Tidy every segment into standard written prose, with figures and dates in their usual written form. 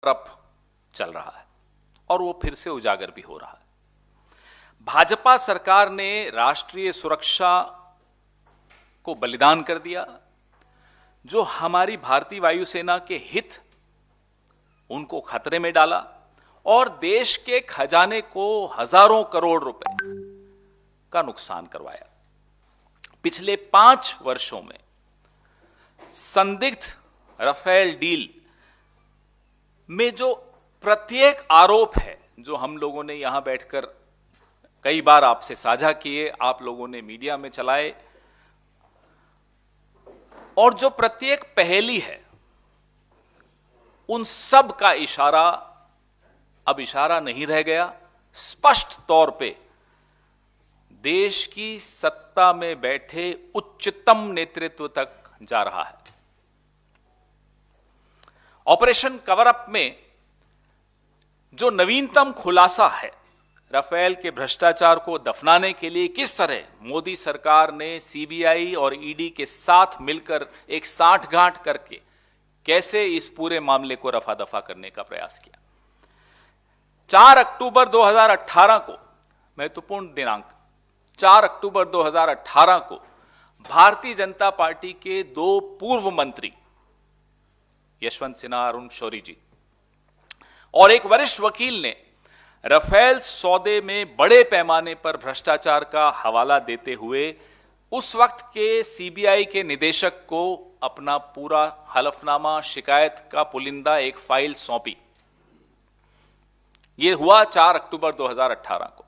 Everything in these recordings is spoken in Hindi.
रप चल रहा है और वो फिर से उजागर भी हो रहा है। भाजपा सरकार ने राष्ट्रीय सुरक्षा को बलिदान कर दिया, जो हमारी भारतीय वायुसेना के हित उनको खतरे में डाला और देश के खजाने को हजारों करोड़ रुपए का नुकसान करवाया। पिछले 5 वर्षों में संदिग्ध राफेल डील में जो प्रत्येक आरोप है, जो हम लोगों ने यहां बैठकर कई बार आपसे साझा किए, आप लोगों ने मीडिया में चलाए, और जो प्रत्येक पहेली है, उन सब का इशारा अब इशारा नहीं रह गया। स्पष्ट तौर पे देश की सत्ता में बैठे उच्चतम नेतृत्व तक जा रहा है। ऑपरेशन कवर अप में जो नवीनतम खुलासा है, राफेल के भ्रष्टाचार को दफनाने के लिए किस तरह मोदी सरकार ने सीबीआई और ईडी के साथ मिलकर एक साठगांठ करके कैसे इस पूरे मामले को रफा दफा करने का प्रयास किया। 4 अक्टूबर 2018 को, महत्वपूर्ण दिनांक, 4 अक्टूबर 2018 को भारतीय जनता पार्टी के 2 पूर्व मंत्री यशवंत सिन्हा, अरुण शौरी जी और एक वरिष्ठ वकील ने राफेल सौदे में बड़े पैमाने पर भ्रष्टाचार का हवाला देते हुए उस वक्त के सीबीआई के निदेशक को अपना पूरा हलफनामा, शिकायत का पुलिंदा एक फाइल सौंपी। यह हुआ 4 अक्टूबर 2018 को।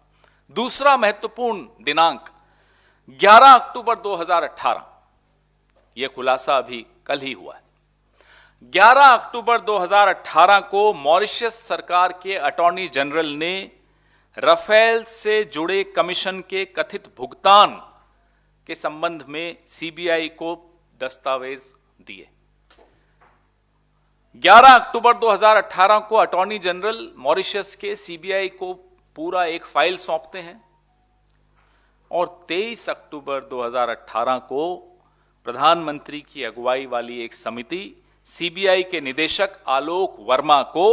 दूसरा महत्वपूर्ण दिनांक 11 अक्टूबर 2018, यह खुलासा अभी कल ही हुआ है। 11 अक्टूबर 2018 को मॉरिशस सरकार के अटॉर्नी जनरल ने राफेल से जुड़े कमीशन के कथित भुगतान के संबंध में सीबीआई को दस्तावेज दिए। 11 अक्टूबर 2018 को अटॉर्नी जनरल मॉरिशस के सीबीआई को पूरा एक फाइल सौंपते हैं और 23 अक्टूबर 2018 को प्रधानमंत्री की अगुवाई वाली एक समिति सीबीआई के निदेशक आलोक वर्मा को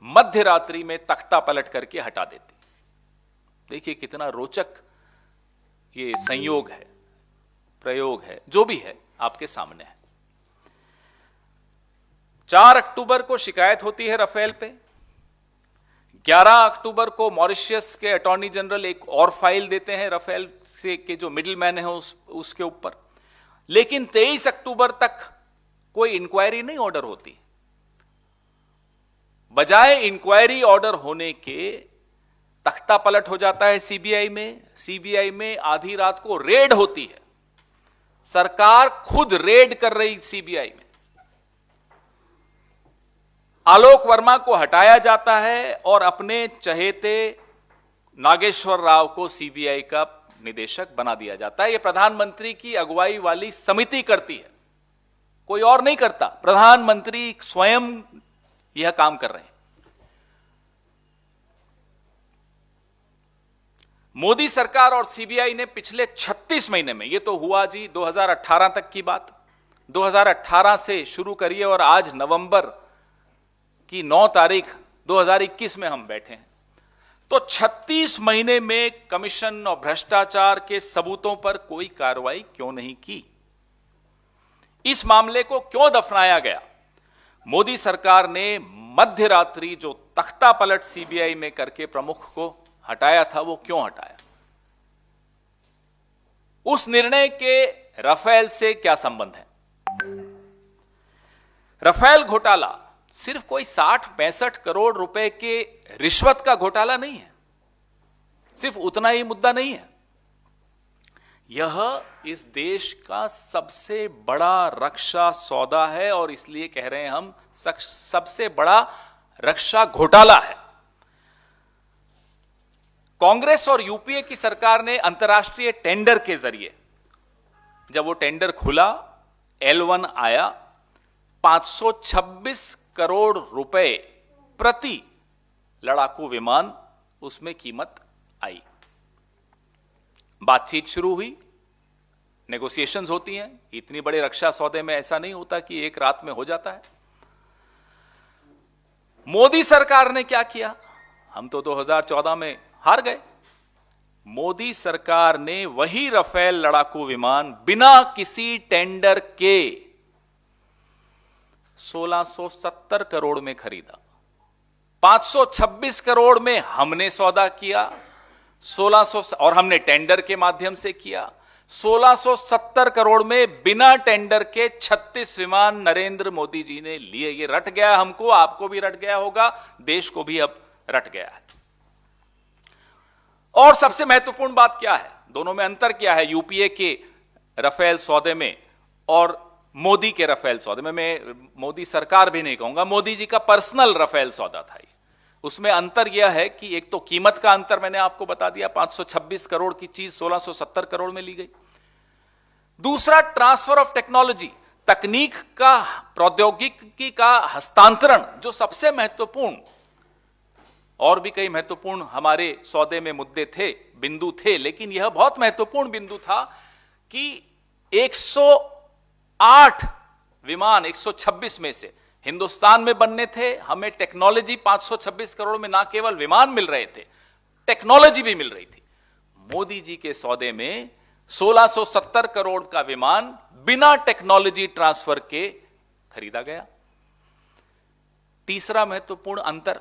मध्य रात्रि में तख्ता पलट करके हटा देती। देखिए कितना रोचक ये संयोग है, प्रयोग है, जो भी है आपके सामने है। 4 अक्टूबर को शिकायत होती है राफेल पे। 11 अक्टूबर को मॉरिशस के अटॉर्नी जनरल एक और फाइल देते हैं राफेल से के जो मिडिल मैन है उसके ऊपर। लेकिन 23 अक्टूबर तक कोई इंक्वायरी नहीं ऑर्डर होती। बजाय इंक्वायरी ऑर्डर होने के तख्ता पलट हो जाता है सीबीआई में। सीबीआई में आधी रात को रेड होती है, सरकार खुद रेड कर रही सीबीआई में। आलोक वर्मा को हटाया जाता है और अपने चहेते नागेश्वर राव को सीबीआई का निदेशक बना दिया जाता है। यह प्रधानमंत्री की अगुवाई वाली समिति करती है, कोई और नहीं करता। प्रधानमंत्री स्वयं यह काम कर रहे हैं। मोदी सरकार और सीबीआई ने पिछले 36 महीने में, यह तो हुआ जी 2018 तक की बात, 2018 से शुरू करिए और आज नवंबर की 9 तारीख 2021 में हम बैठे हैं, तो 36 महीने में कमीशन और भ्रष्टाचार के सबूतों पर कोई कार्रवाई क्यों नहीं की? इस मामले को क्यों दफनाया गया? मोदी सरकार ने मध्य रात्रि जो तख्ता पलट सीबीआई में करके प्रमुख को हटाया था, वो क्यों हटाया? उस निर्णय के राफेल से क्या संबंध है? राफेल घोटाला सिर्फ कोई 60-65 करोड़ रुपए के रिश्वत का घोटाला नहीं है, सिर्फ उतना ही मुद्दा नहीं है। यह इस देश का सबसे बड़ा रक्षा सौदा है और इसलिए कह रहे हैं हम सबसे बड़ा रक्षा घोटाला है। कांग्रेस और यूपीए की सरकार ने अंतर्राष्ट्रीय टेंडर के जरिए, जब वो टेंडर खुला, L1 आया, 526 करोड़ रुपए प्रति लड़ाकू विमान उसमें कीमत आई। बातचीत शुरू हुई, नेगोशिएशंस होती हैं। इतनी बड़े रक्षा सौदे में ऐसा नहीं होता कि एक रात में हो जाता है। मोदी सरकार ने क्या किया? हम तो 2014 में हार गए। मोदी सरकार ने वही राफेल लड़ाकू विमान बिना किसी टेंडर के 1670 करोड़ में खरीदा। 526 करोड़ में हमने सौदा किया, 1600 और हमने टेंडर के माध्यम से किया। 1670 करोड़ में बिना टेंडर के 36 विमान नरेंद्र मोदी जी ने लिए। ये रट गया हमको, आपको भी रट गया होगा, देश को भी अब रट गया है। और सबसे महत्वपूर्ण बात क्या है? दोनों में अंतर क्या है? यूपीए के राफेल सौदे में और मोदी के राफेल सौदे में। मैं मोदी सरकार भी नहीं कहूंगा, मोदी जी का पर्सनल राफेल सौदा था। उसमें अंतर यह है कि एक तो कीमत का अंतर मैंने आपको बता दिया, 526 करोड़ की चीज 1670 करोड़ में ली गई। दूसरा, ट्रांसफर ऑफ टेक्नोलॉजी, तकनीक का, प्रौद्योगिकी का हस्तांतरण, जो सबसे महत्वपूर्ण। और भी कई महत्वपूर्ण हमारे सौदे में मुद्दे थे, बिंदु थे, लेकिन यह बहुत महत्वपूर्ण बिंदु था कि 108 विमान 126 में से हिंदुस्तान में बनने थे। हमें टेक्नोलॉजी 526 करोड़ में ना केवल विमान मिल रहे थे, टेक्नोलॉजी भी मिल रही थी। मोदी जी के सौदे में 1670 करोड़ का विमान बिना टेक्नोलॉजी ट्रांसफर के खरीदा गया। तीसरा महत्वपूर्ण अंतर,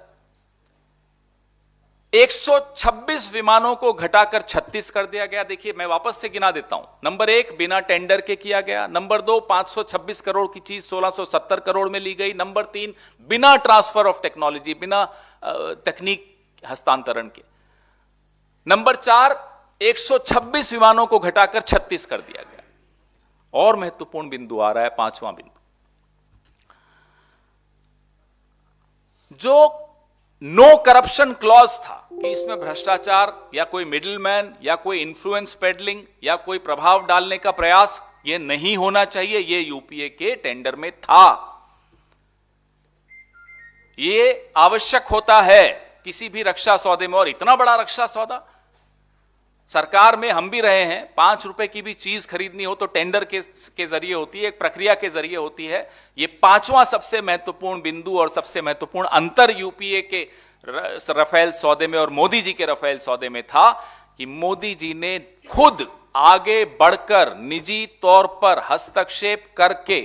126 विमानों को घटाकर 36 कर दिया गया। देखिए, मैं वापस से गिना देता हूं। नंबर 1, बिना टेंडर के किया गया। नंबर 2, 526 करोड़ की चीज 1670 करोड़ में ली गई। नंबर 3, बिना ट्रांसफर ऑफ टेक्नोलॉजी, बिना तकनीक हस्तांतरण के। नंबर 4, 126 विमानों को घटाकर 36 कर दिया गया। और महत्वपूर्ण बिंदु आ रहा है, पांचवां बिंदु, जो नो करप्शन क्लॉज था कि इसमें भ्रष्टाचार या कोई मिडिलमैन या कोई इन्फ्लुएंस पेडलिंग या कोई प्रभाव डालने का प्रयास यह नहीं होना चाहिए, यह यूपीए के टेंडर में था। यह आवश्यक होता है किसी भी रक्षा सौदे में, और इतना बड़ा रक्षा सौदा। सरकार में हम भी रहे हैं, 5 रुपए की भी चीज खरीदनी हो तो टेंडर के जरिए होती है, एक प्रक्रिया के जरिए होती है। यह पांचवां सबसे महत्वपूर्ण बिंदु और सबसे महत्वपूर्ण अंतर यूपीए के राफेल सौदे में और मोदी जी के राफेल सौदे में था कि मोदी जी ने खुद आगे बढ़कर निजी तौर पर हस्तक्षेप करके,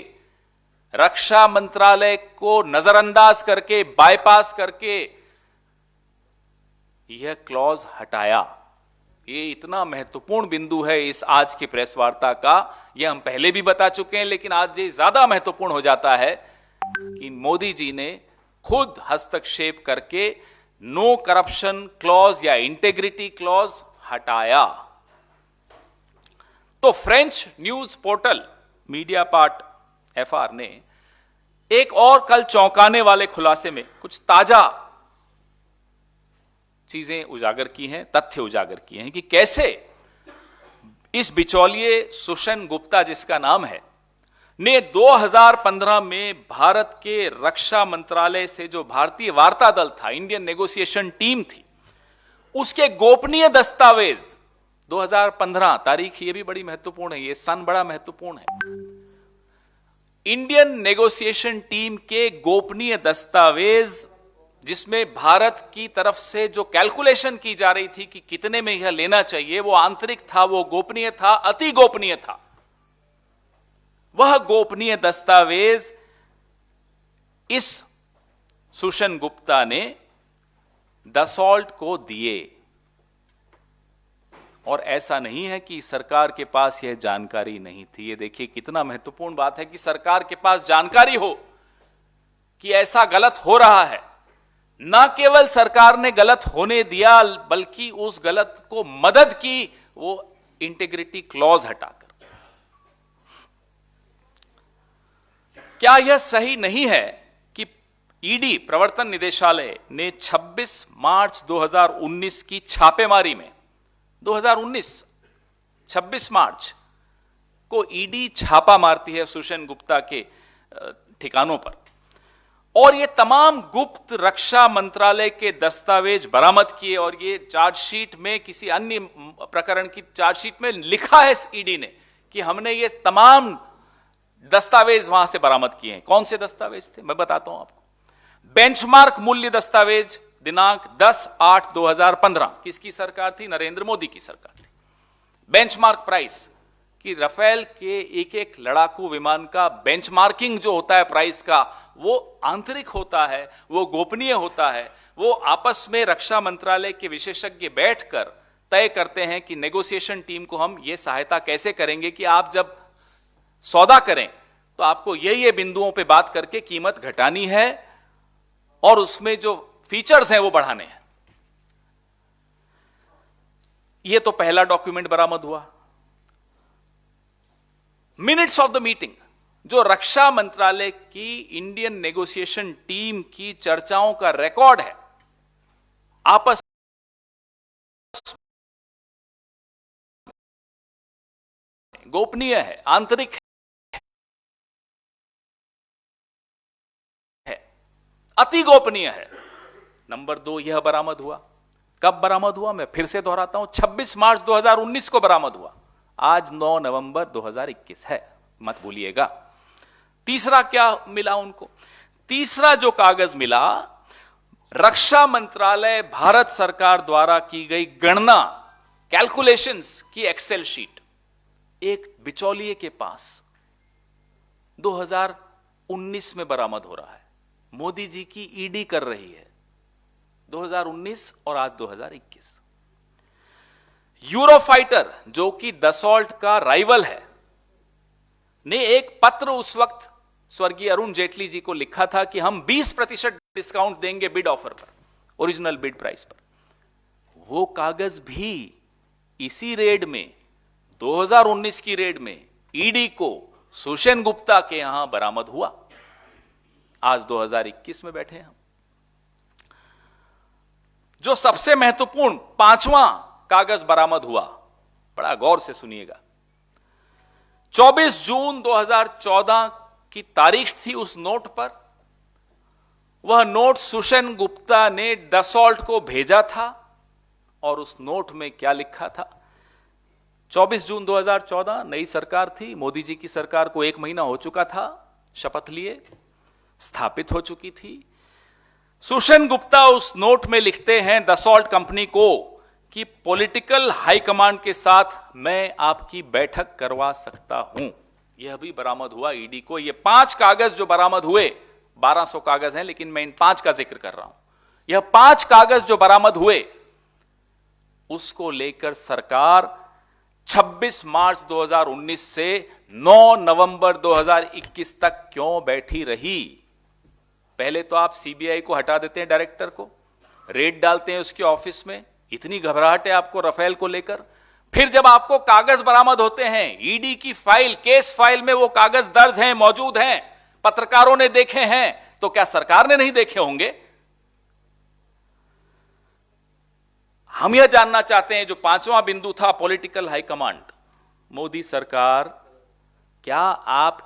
रक्षा मंत्रालय को नजरअंदाज करके, बाईपास करके यह क्लॉज हटाया। ये इतना महत्वपूर्ण बिंदु है इस आज की प्रेस वार्ता का। यह हम पहले भी बता चुके हैं, लेकिन आज ये ज्यादा महत्वपूर्ण हो जाता है कि मोदी जी ने खुद हस्तक्षेप करके नो करप्शन क्लॉज या इंटेग्रिटी क्लॉज हटाया। तो French news portal Mediapart FR ने एक और कल चौंकाने वाले खुलासे में कुछ ताजा चीजें उजागर की हैं, तथ्य उजागर किए हैं कि कैसे इस बिचौलिए सुषेण गुप्ता, जिसका नाम है, ने 2015 में भारत के रक्षा मंत्रालय से जो भारतीय वार्ता दल था, इंडियन नेगोशिएशन टीम थी, उसके गोपनीय दस्तावेज 2015 तारीख, ये भी बड़ी महत्वपूर्ण है, ये सन बड़ा महत्वपूर्ण है। इंडियन नेगोशिएशन टीम के गोपनीय दस्तावेज, जिसमें भारत की तरफ से जो कैलकुलेशन की जा रही थी कि कितने में यह लेना चाहिए, वो आंतरिक था, वो गोपनीय था, अति गोपनीय था। वह गोपनीय दस्तावेज इस सुषेण गुप्ता ने दसॉल्ट को दिए। और ऐसा नहीं है कि सरकार के पास यह जानकारी नहीं थी। ये देखिए कितना महत्वपूर्ण बात है कि सरकार के पास जानकारी हो कि ऐसा गलत हो रहा है। ना केवल सरकार ने गलत होने दिया, बल्कि उस गलत को मदद की, वो इंटीग्रिटी क्लॉज हटाकर। क्या यह सही नहीं है कि ईडी, प्रवर्तन निदेशालय ने 26 मार्च 2019 की छापेमारी में, 2019 26 मार्च को ईडी छापा मारती है सुषेण गुप्ता के ठिकानों पर, और ये तमाम गुप्त रक्षा मंत्रालय के दस्तावेज बरामद किए। और ये चार्जशीट में, किसी अन्य प्रकरण की चार्जशीट में लिखा है ईडी ने कि हमने ये तमाम दस्तावेज वहां से बरामद किए हैं। कौन से दस्तावेज थे मैं बताता हूं आपको। बेंचमार्क मूल्य दस्तावेज दिनांक 10/8/2015 किसकी सरकार थी? नरेंद्र मोदी की सरकार थी। बेंचमार्क प्राइस कि राफेल के एक एक लड़ाकू विमान का बेंचमार्किंग जो होता है प्राइस का, वो आंतरिक होता है, वो गोपनीय होता है, वो आपस में रक्षा मंत्रालय के विशेषज्ञ बैठकर तय करते हैं कि नेगोशिएशन टीम को हम ये सहायता कैसे करेंगे कि आप जब सौदा करें तो आपको ये बिंदुओं पे बात करके कीमत घटानी है और उसमें जो फीचर्स हैं वो बढ़ाने हैं। ये तो पहला डॉक्यूमेंट बरामद हुआ। मिनट्स ऑफ द मीटिंग, जो रक्षा मंत्रालय की इंडियन नेगोशिएशन टीम की चर्चाओं का रिकॉर्ड है, आपस गोपनीय है, आंतरिक है, अति गोपनीय है। नंबर 2, यह बरामद हुआ। कब बरामद हुआ? मैं फिर से दोहराता हूं, 26 मार्च 2019 को बरामद हुआ। आज 9 नवंबर 2021 है, मत भूलिएगा। तीसरा क्या मिला उनको? तीसरा जो कागज मिला, रक्षा मंत्रालय भारत सरकार द्वारा की गई गणना, कैलकुलेशंस की एक्सेल शीट एक बिचौलिए के पास 2019 में बरामद हो रहा है। मोदी जी की ईडी कर रही है 2019 और आज 2021। यूरोफाइटर जो कि दसॉल्ट का राइवल है, ने एक पत्र उस वक्त स्वर्गीय अरुण जेटली जी को लिखा था कि हम 20% डिस्काउंट देंगे बिड ऑफर पर, ओरिजिनल बिड प्राइस पर। वो कागज भी इसी रेड में, 2019 की रेड में ईडी को सुषेन गुप्ता के यहां बरामद हुआ। आज 2021 में बैठे हैं। जो सबसे महत्वपूर्ण पांचवां कागज बरामद हुआ, बड़ा गौर से सुनिएगा। 24 जून 2014 की तारीख थी उस नोट पर। वह नोट सुषेन गुप्ता ने दसॉल्ट को भेजा था और उस नोट में क्या लिखा था? 24 जून 2014, नई सरकार थी, मोदी जी की सरकार को 1 महीना हो चुका था, शपथ लिए, स्थापित हो चुकी थी। सुषेन गुप्ता उस नोट में लिखते हैं दसॉल्ट कंपनी को कि पॉलिटिकल हाईकमांड के साथ मैं आपकी बैठक करवा सकता हूं। यह भी बरामद हुआ ईडी को। ये 5 कागज जो बरामद हुए, 1200 कागज हैं, लेकिन मैं इन 5 का जिक्र कर रहा हूं। यह 5 कागज जो बरामद हुए, उसको लेकर सरकार 26 मार्च 2019 से 9 नवंबर 2021 तक क्यों बैठी रही? पहले तो आप सीबीआई को हटा देते हैं, डायरेक्टर को रेड डालते हैं उसके ऑफिस में, इतनी घबराहट है आपको राफेल को लेकर। फिर जब आपको कागज बरामद होते हैं, ईडी की फाइल, केस फाइल में वो कागज दर्ज हैं, मौजूद हैं, पत्रकारों ने देखे हैं, तो क्या सरकार ने नहीं देखे होंगे? हम यह जानना चाहते हैं, जो 5वां बिंदु था पॉलिटिकल हाईकमांड। मोदी सरकार, क्या आप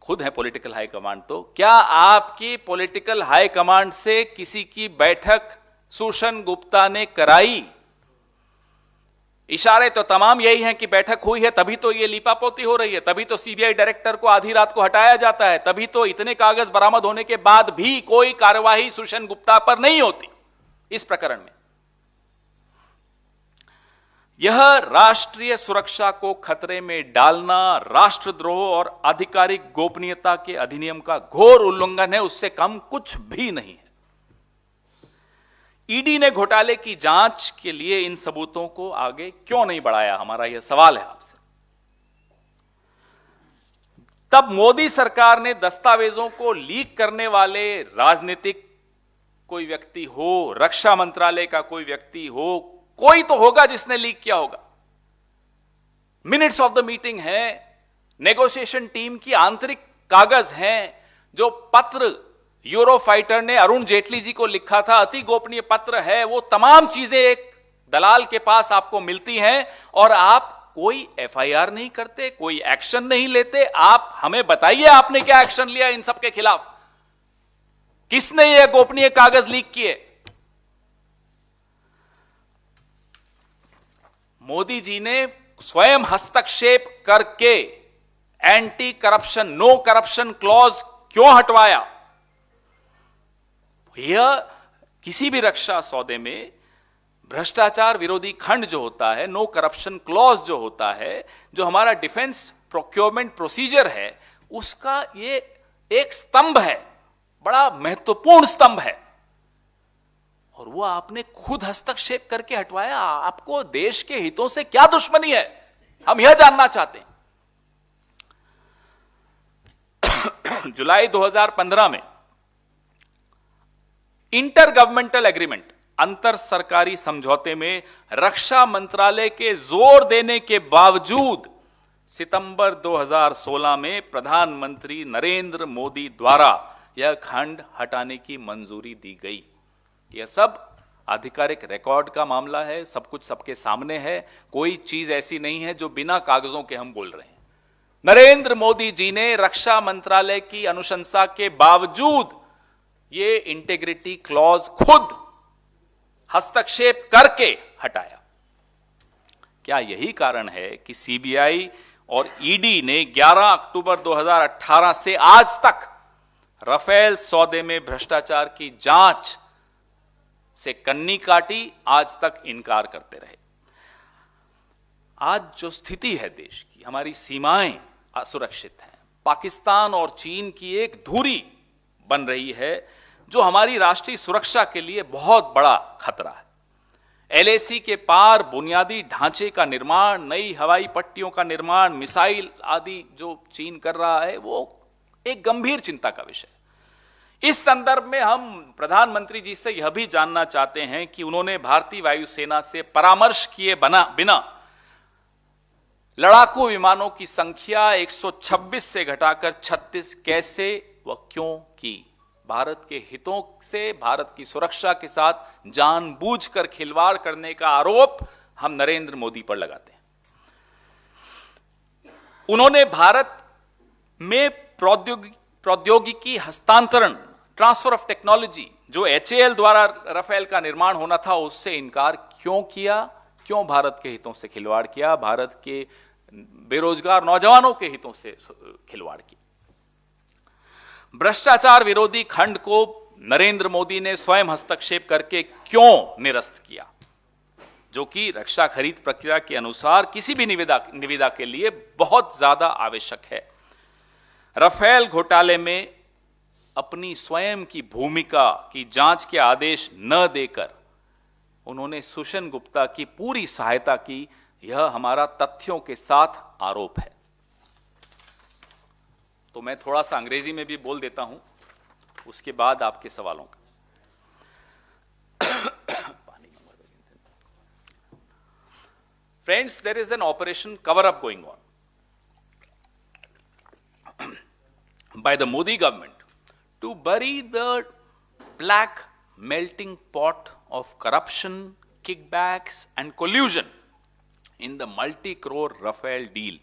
खुद है पॉलिटिकल हाईकमांड, तो क्या आपकी पॉलिटिकल हाईकमांड से किसी की बैठक सुषेन गुप्ता ने कराई? इशारे तो तमाम यही हैं कि बैठक हुई है, तभी तो ये लीपापोती हो रही है, तभी तो सीबीआई डायरेक्टर को आधी रात को हटाया जाता है, तभी तो इतने कागज बरामद होने के बाद भी कोई कार्यवाही सुषेन गुप्ता पर नहीं होती इस प्रकरण में। यह राष्ट्रीय सुरक्षा को खतरे में डालना, राष्ट्रद्रोह और आधिकारिक गोपनीयता के अधिनियम का घोर उल्लंघन है, उससे कम कुछ भी नहीं है। ईडी ने घोटाले की जांच के लिए इन सबूतों को आगे क्यों नहीं बढ़ाया? हमारा यह सवाल है आपसे। तब मोदी सरकार ने दस्तावेजों को लीक करने वाले राजनीतिक कोई व्यक्ति हो, रक्षा मंत्रालय का कोई व्यक्ति हो, कोई तो होगा जिसने लीक किया होगा। मिनट्स ऑफ द मीटिंग है, नेगोशिएशन टीम की आंतरिक कागज हैं, जो पत्र यूरोफाइटर ने अरुण जेटली जी को लिखा था, अति गोपनीय पत्र है। वो तमाम चीजें एक दलाल के पास आपको मिलती हैं और आप कोई एफआईआर नहीं करते, कोई एक्शन नहीं लेते। आप हमें बताइए, आपने क्या एक्शन लिया इन सब के खिलाफ? किसने ये गोपनीय कागज लीक किए? मोदी जी ने स्वयं हस्तक्षेप करके anti corruption, no corruption clause क्यों हटवाया? यह किसी भी रक्षा सौदे में भ्रष्टाचार विरोधी खंड जो होता है, नो करप्शन क्लॉज जो होता है, जो हमारा डिफेंस प्रोक्योरमेंट प्रोसीजर है, उसका ये एक स्तंभ है, बड़ा महत्वपूर्ण स्तंभ है, और वो आपने खुद हस्तक्षेप करके हटवाया। आपको देश के हितों से क्या दुश्मनी है, हम यह जानना चाहते हैं। जुलाई 2015 में इंटर गवर्नमेंटल एग्रीमेंट, अंतर सरकारी समझौते में रक्षा मंत्रालय के जोर देने के बावजूद सितंबर 2016 में प्रधानमंत्री नरेंद्र मोदी द्वारा यह खंड हटाने की मंजूरी दी गई। यह सब आधिकारिक रिकॉर्ड का मामला है, सब कुछ सबके सामने है, कोई चीज ऐसी नहीं है जो बिना कागजों के हम बोल रहे हैं। नरेंद्र मोदी जी ने रक्षा मंत्रालय की अनुशंसा के बावजूद ये इंटेग्रिटी क्लॉज खुद हस्तक्षेप करके हटाया। क्या यही कारण है कि सीबीआई और ईडी ने 11 अक्टूबर 2018 से आज तक राफेल सौदे में भ्रष्टाचार की जांच से कन्नी काटी, आज तक इनकार करते रहे? आज जो स्थिति है देश की, हमारी सीमाएं असुरक्षित हैं, पाकिस्तान और चीन की एक धुरी बन रही है जो हमारी राष्ट्रीय सुरक्षा के लिए बहुत बड़ा खतरा है। एलएसी के पार बुनियादी ढांचे का निर्माण, नई हवाई पट्टियों का निर्माण, मिसाइल आदि जो चीन कर रहा है, वो एक गंभीर चिंता का विषय है। इस संदर्भ में हम प्रधानमंत्री जी से यह भी जानना चाहते हैं कि उन्होंने भारतीय वायुसेना से परामर्श किए बिना लड़ाकू विमानों की संख्या 126 से घटाकर 36 कैसे व क्यों की? भारत के हितों से, भारत की सुरक्षा के साथ जानबूझकर खिलवाड़ करने का आरोप हम नरेंद्र मोदी पर लगाते हैं। उन्होंने भारत में प्रौद्योगिकी हस्तांतरण, ट्रांसफर ऑफ टेक्नोलॉजी, जो एचएएल द्वारा राफेल का निर्माण होना था, उससे इनकार क्यों किया? क्यों भारत के हितों से खिलवाड़ किया? भारत के बेरोजगार नौजवानों के हितों से खिलवाड़ किया। भ्रष्टाचार विरोधी खंड को नरेंद्र मोदी ने स्वयं हस्तक्षेप करके क्यों निरस्त किया, जो कि रक्षा खरीद प्रक्रिया के अनुसार किसी भी निविदा के लिए बहुत ज्यादा आवश्यक है। राफेल घोटाले में अपनी स्वयं की भूमिका की जांच के आदेश न देकर उन्होंने सुषेण गुप्ता की पूरी सहायता की, यह हमारा तथ्यों के साथ आरोप है। तो मैं थोड़ा सा अंग्रेजी में भी बोल देता हूं, उसके बाद आपके सवालों का। Friends, there is an operation cover-up going on by the Modi government to bury the black melting pot of corruption, kickbacks and collusion in the multi-crore Rafael deal,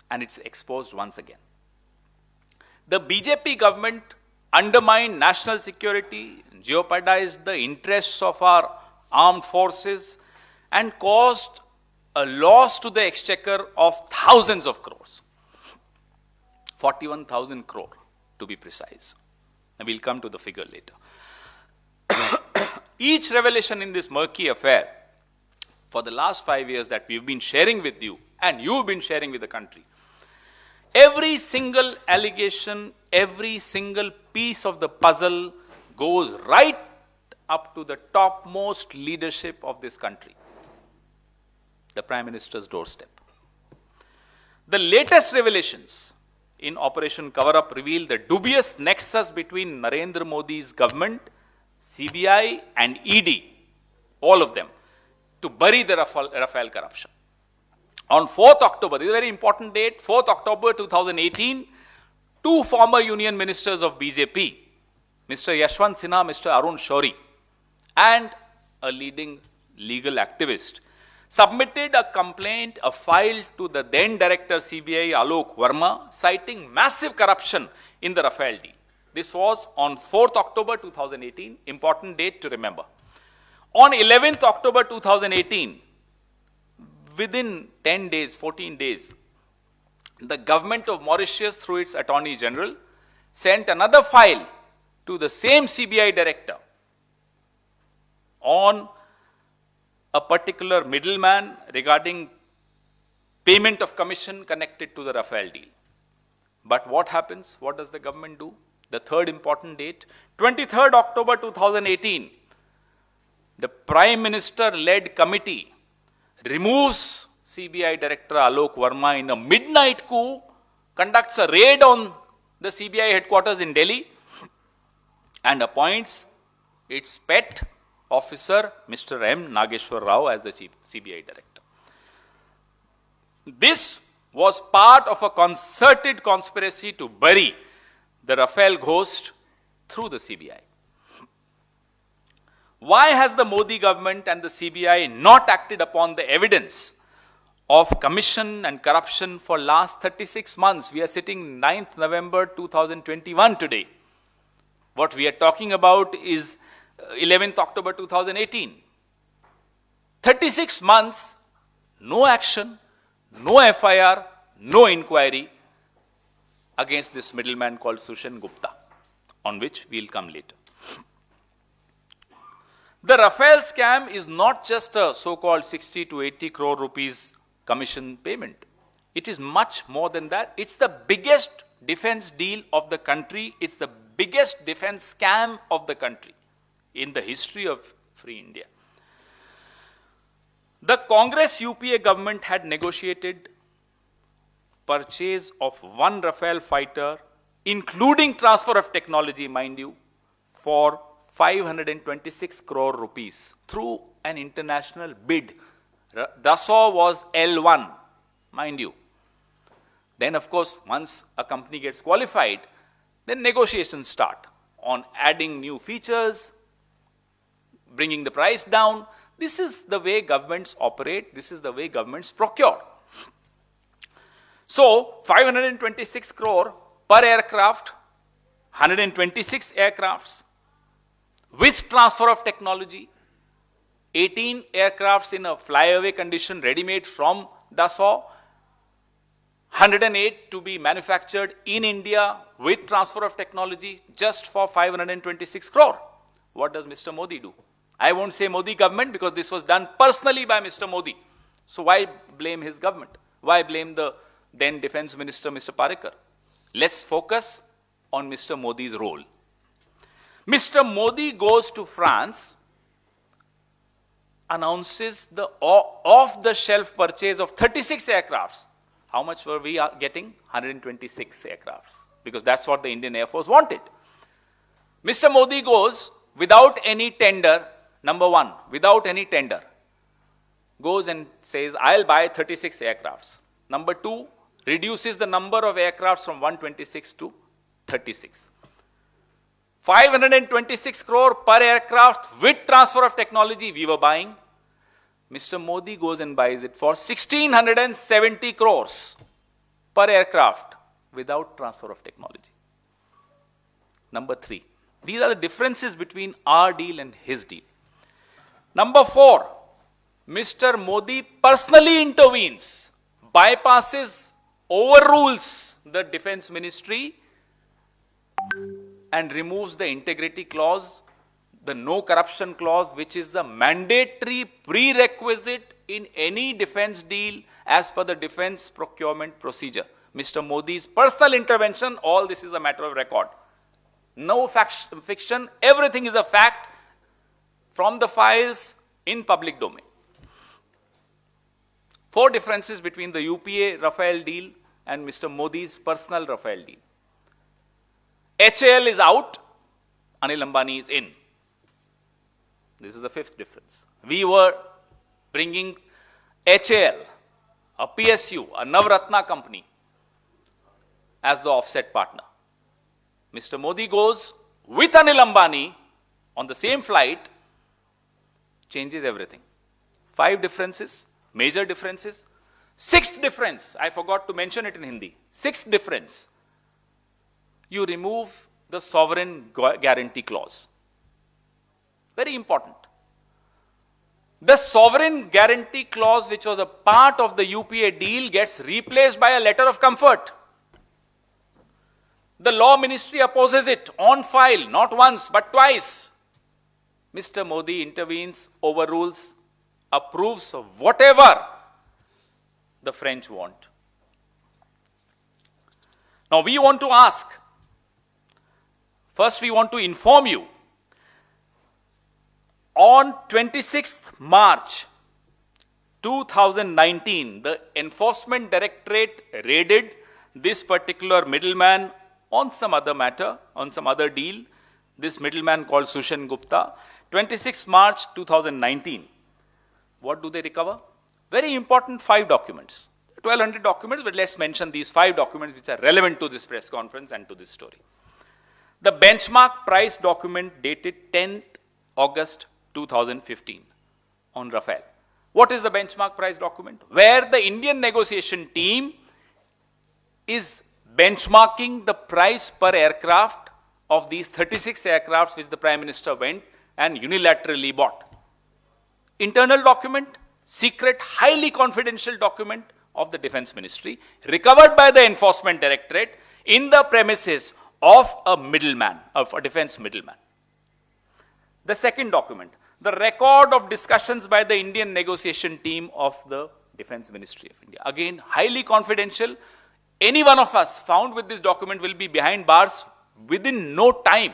and it's exposed once again. The BJP government undermined national security, jeopardized the interests of our armed forces, and caused a loss to the exchequer of thousands of crores. 41,000 crore to be precise. And we'll come to the figure later. Each revelation in this murky affair for the last 5 years that we've been sharing with you, and you've been sharing with the country, every single allegation, every single piece of the puzzle goes right up to the topmost leadership of this country, the Prime Minister's doorstep. The latest revelations in Operation Cover-Up reveal the dubious nexus between Narendra Modi's government, CBI and ED, all of them, to bury the Rafael corruption. On 4th October, this is a very important date, 4th October 2018, two former union ministers of BJP, Mr. Yashwant Sinha, Mr. Arun Shourie, and a leading legal activist, submitted a complaint, a file to the then director CBI Alok Verma, citing massive corruption in the Rafael deal. This was on 4th October 2018, important date to remember. On 11th October 2018, within 10 days, 14 days, the government of Mauritius, through its Attorney General, sent another file to the same CBI director on a particular middleman regarding payment of commission connected to the Rafale deal. But what happens? What does the government do? The third important date, 23rd October 2018, the Prime Minister-led committee removes CBI Director Alok Verma in a midnight coup, conducts a raid on the CBI headquarters in Delhi, and appoints its pet officer, Mr. M. Nageshwar Rao, as the chief CBI Director. This was part of a concerted conspiracy to bury the Rafale ghost through the CBI. Why has the Modi government and the CBI not acted upon the evidence of commission and corruption for last 36 months? We are sitting 9th November 2021 today. What we are talking about is 11th October 2018. 36 months, no action, no FIR, no inquiry against this middleman called Sushen Gupta, on which we'll come later. The Rafale scam is not just a so-called 60 to 80 crore rupees commission payment. It is much more than that. It's the biggest defense deal of the country. It's the biggest defense scam of the country in the history of free India. The Congress UPA government had negotiated purchase of one Rafale fighter, including transfer of technology, mind you, for 526 crore rupees through an international bid. Dassault was L1, mind you. Then, of course, once a company gets qualified, then negotiations start on adding new features, bringing the price down. This is the way governments operate. This is the way governments procure. So, 526 crore per aircraft, 126 aircrafts, with transfer of technology, 18 aircrafts in a flyaway condition ready-made from Dassault, 108 to be manufactured in India with transfer of technology just for 526 crore. What does Mr. Modi do? I won't say Modi government because this was done personally by Mr. Modi. So why blame his government? Why blame the then Defense Minister, Mr. Parrikar? Let's focus on Mr. Modi's role. Mr. Modi goes to France, announces the off-the-shelf purchase of 36 aircrafts. How much were we getting? 126 aircrafts, because that's what the Indian Air Force wanted. Mr. Modi goes without any tender, number one, without any tender, goes and says, I'll buy 36 aircrafts. Number two, reduces the number of aircrafts from 126 to 36. 526 crore per aircraft with transfer of technology we were buying. Mr. Modi goes and buys it for 1670 crores per aircraft without transfer of technology. Number three, these are the differences between our deal and his deal. Number four, Mr. Modi personally intervenes, bypasses, overrules the defense ministry and removes the integrity clause, the no corruption clause, which is the mandatory prerequisite in any defense deal as per the defense procurement procedure. Mr. Modi's personal intervention, all this is a matter of record. No fiction, everything is a fact from the files in public domain. Four differences between the UPA Rafale deal and Mr. Modi's personal Rafale deal. HAL is out, Anil Ambani is in. This is the fifth difference. We were bringing HAL, a PSU, a Navratna company, as the offset partner. Mr. Modi goes with Anil Ambani on the same flight, changes everything. Five differences, major differences. Sixth difference, I forgot to mention it in Hindi. Sixth difference, you remove the sovereign guarantee clause. Very important. The sovereign guarantee clause, which was a part of the UPA deal, gets replaced by a letter of comfort. The law ministry opposes it on file, not once but twice. Mr. Modi intervenes, overrules, approves of whatever the French want. Now we want to ask, first we want to inform you, on 26th March 2019, the Enforcement Directorate raided this particular middleman on some other matter, on some other deal, this middleman called Sushan Gupta. 26 March 2019. What do they recover? Very important 5 documents. 1200 documents, but let's mention these 5 documents which are relevant to this press conference and to this story. The benchmark price document dated 10th August 2015 on Rafale. What is the benchmark price document? Where the Indian negotiation team is benchmarking the price per aircraft of these 36 aircrafts which the Prime Minister went and unilaterally bought. Internal document, secret, highly confidential document of the Defense Ministry, recovered by the Enforcement Directorate in the premises of a middleman, of a defense middleman. The second document, the record of discussions by the Indian negotiation team of the Defense Ministry of India. Again, highly confidential. Any one of us found with this document will be behind bars within no time.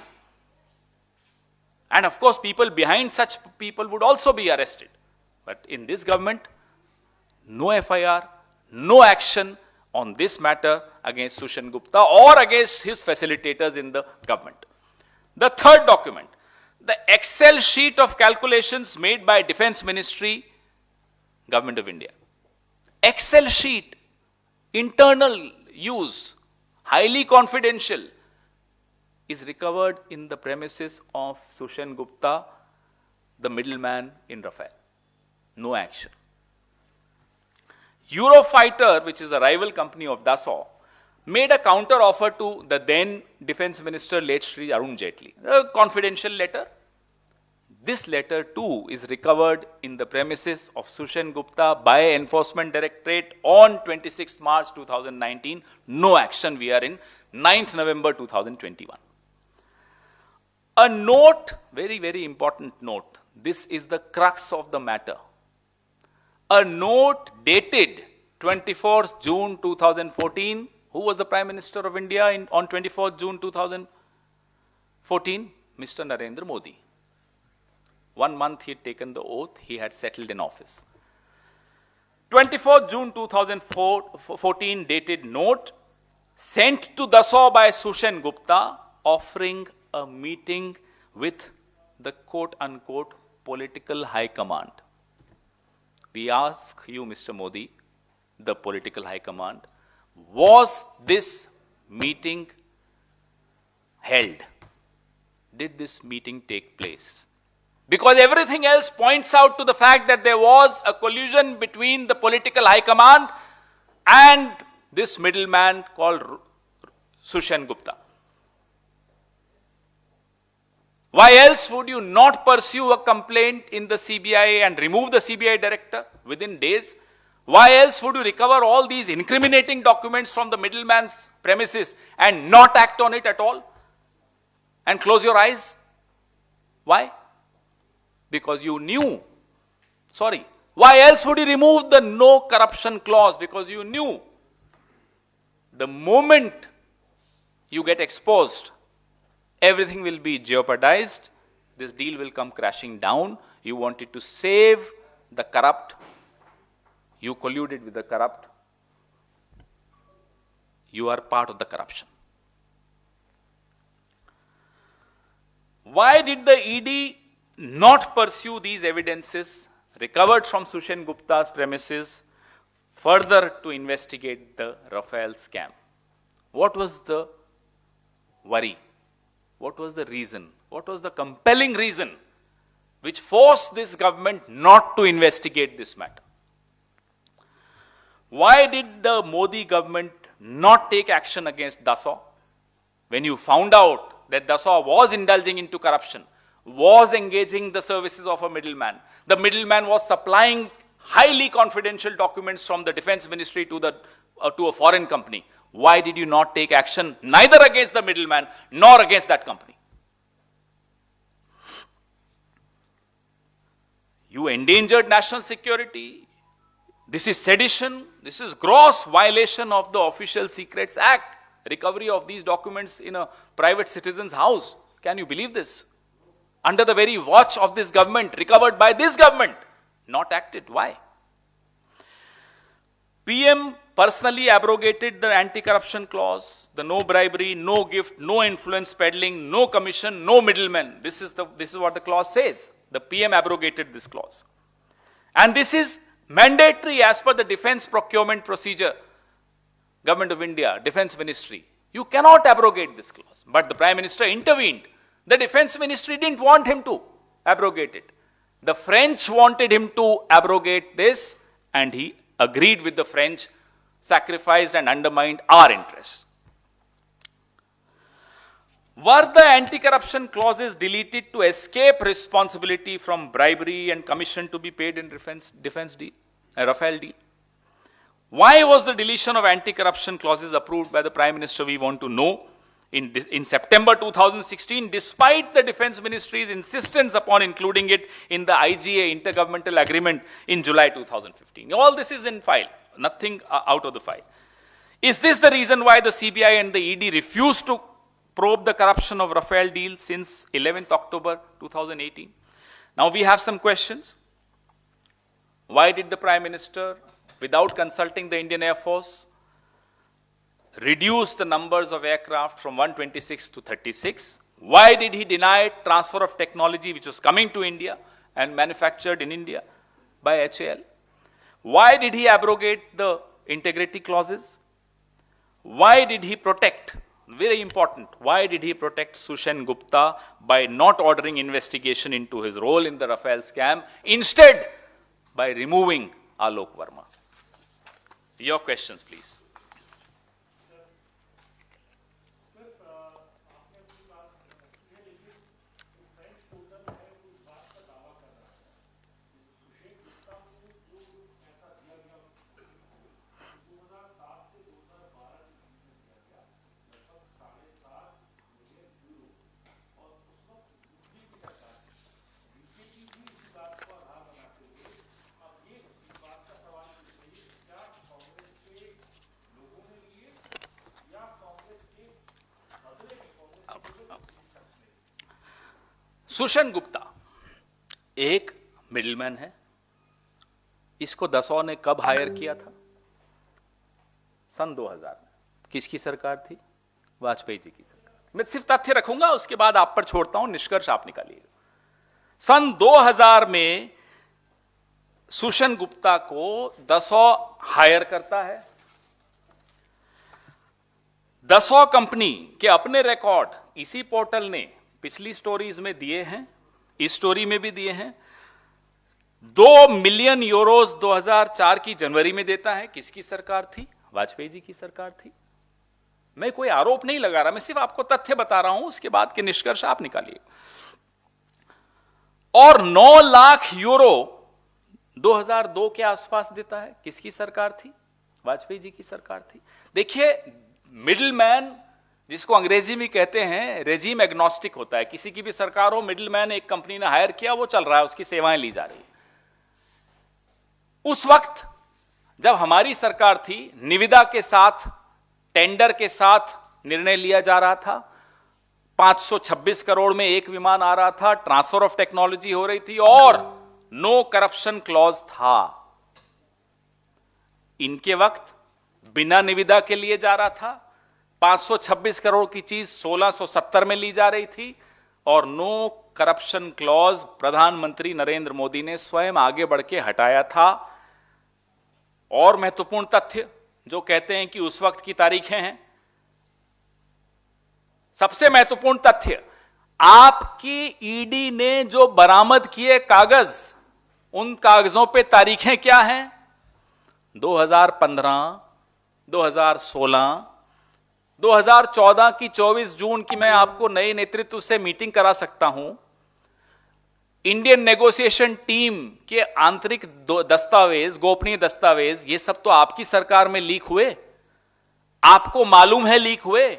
And of course, people behind such people would also be arrested. But in this government, no FIR, no action on this matter against Sushan Gupta or against his facilitators in the government. The third document, the Excel sheet of calculations made by Defense Ministry, Government of India. Excel sheet, internal use, highly confidential, is recovered in the premises of Sushan Gupta, the middleman in Rafale. No action. Eurofighter, which is a rival company of Dassault, made a counter offer to the then Defense Minister, late Shri Arun Jaitley. A confidential letter. This letter too is recovered in the premises of Sushan Gupta by Enforcement Directorate on 26 March 2019. No action. We are in 9th November 2021. A note, very, very important note. This is the crux of the matter. A note dated 24th June 2014. Who was the Prime Minister of India on 24th June 2014? Mr. Narendra Modi. 1 month he had taken the oath, he had settled in office. 24th June 2014 dated note sent to Dassault by Sushan Gupta offering a meeting with the quote-unquote political high command. We ask you, Mr. Modi, the political high command, was this meeting held? Did this meeting take place? Because everything else points out to the fact that there was a collusion between the political high command and this middleman called Sushan Gupta. Why else would you not pursue a complaint in the CBI and remove the CBI director within days? Why else would you recover all these incriminating documents from the middleman's premises and not act on it at all? And close your eyes? Why? Because you knew. Sorry. Why else would you remove the no corruption clause? Because you knew the moment you get exposed, everything will be jeopardized. This deal will come crashing down. You wanted to save the corrupt. You colluded with the corrupt. You are part of the corruption. Why did the ED not pursue these evidences recovered from Sushan Gupta's premises further to investigate the Rafale scam? What was the worry? What was the reason? What was the compelling reason which forced this government not to investigate this matter? Why did the Modi government not take action against Dassault? When you found out that Dassault was indulging into corruption, was engaging the services of a middleman, the middleman was supplying highly confidential documents from the Defense Ministry to a foreign company. Why did you not take action neither against the middleman nor against that company? You endangered national security. This is sedition. This is gross violation of the Official Secrets Act. Recovery of these documents in a private citizen's house. Can you believe this? Under the very watch of this government, recovered by this government, not acted. Why? PM personally abrogated the anti-corruption clause, the no bribery, no gift, no influence peddling, no commission, no middleman. This is what the clause says. The PM abrogated this clause. And this is mandatory as per the defense procurement procedure. Government of India, Defense Ministry. You cannot abrogate this clause. But the Prime Minister intervened. The Defense Ministry didn't want him to abrogate it. The French wanted him to abrogate this, and he agreed with the French, sacrificed and undermined our interests. Were the anti-corruption clauses deleted to escape responsibility from bribery and commission to be paid in defense deal, Rafale deal? Why was the deletion of anti-corruption clauses approved by the Prime Minister? We want to know. In September 2016, despite the Defense Ministry's insistence upon including it in the IGA Intergovernmental Agreement in July 2015. All this is in file, nothing out of the file. Is this the reason why the CBI and the ED refused to probe the corruption of Rafale deal since 11th October 2018? Now we have some questions. Why did the Prime Minister, without consulting the Indian Air Force, reduce the numbers of aircraft from 126 to 36? Why did he deny transfer of technology which was coming to India and manufactured in India by HAL? Why did he abrogate the integrity clauses? Why did he protect, very important, why did he protect Sushen Gupta by not ordering investigation into his role in the Rafale scam, instead by removing Alok Verma? Your questions, please. Sushan Gupta एक मिडलमैन है. इसको दसों ने कब हायर किया था? सन 2000 में. किसकी सरकार थी? वाजपेयी जी की सरकार. मैं सिर्फ तथ्य रखूंगा, उसके बाद आप पर छोड़ता हूं, निष्कर्ष आप निकालिएगा. सन 2000 में सुशन गुप्ता को दसों हायर करता है. दसों कंपनी के अपने रिकॉर्ड इसी पोर्टल ने पिछली स्टोरीज में दिए हैं, इस स्टोरी में भी दिए हैं. 2 मिलियन यूरोस 2004 की जनवरी में देता है. किसकी सरकार थी? वाजपेयी जी की सरकार थी. मैं कोई आरोप नहीं लगा रहा, मैं सिर्फ आपको तथ्य बता रहा हूं, उसके बाद के निष्कर्ष आप निकालिए. और 9 लाख यूरो 2002 के आसपास देता है. किसकी सरकार थी? वाजपेयी जी की सरकार थी. देखिए, मिडिलमैन जिसको अंग्रेजी में कहते हैं रेजिम एग्नोस्टिक होता है. किसी की भी सरकार हो, मिडिलमैन एक कंपनी ने हायर किया, वो चल रहा है, उसकी सेवाएं ली जा रही है. उस वक्त जब हमारी सरकार थी, निविदा के साथ, टेंडर के साथ निर्णय लिया जा रहा था. 526 करोड़ में एक विमान आ रहा था, ट्रांसफर ऑफ टेक्नोलॉजी हो रही थी और नो करप्शन क्लॉज था. इनके वक्त बिना निविदा के लिए जा रहा था. 526 करोड़ की चीज 1670 में ली जा रही थी और नो करप्शन क्लॉज प्रधानमंत्री नरेंद्र मोदी ने स्वयं आगे बढ़ के हटाया था. और महत्वपूर्ण तथ्य जो कहते हैं कि उस वक्त की तारीखें हैं, सबसे महत्वपूर्ण तथ्य, आपकी ईडी ने जो बरामद किए कागज, उन कागजों पे तारीखें क्या हैं? 2015, 2016, 2014 की 24 जून की मैं आपको नए नेतृत्व से मीटिंग करा सकता हूं. इंडियन नेगोशिएशन टीम के आंतरिक दस्तावेज, गोपनीय दस्तावेज, ये सब तो आपकी सरकार में लीक हुए. आपको मालूम है लीक हुए?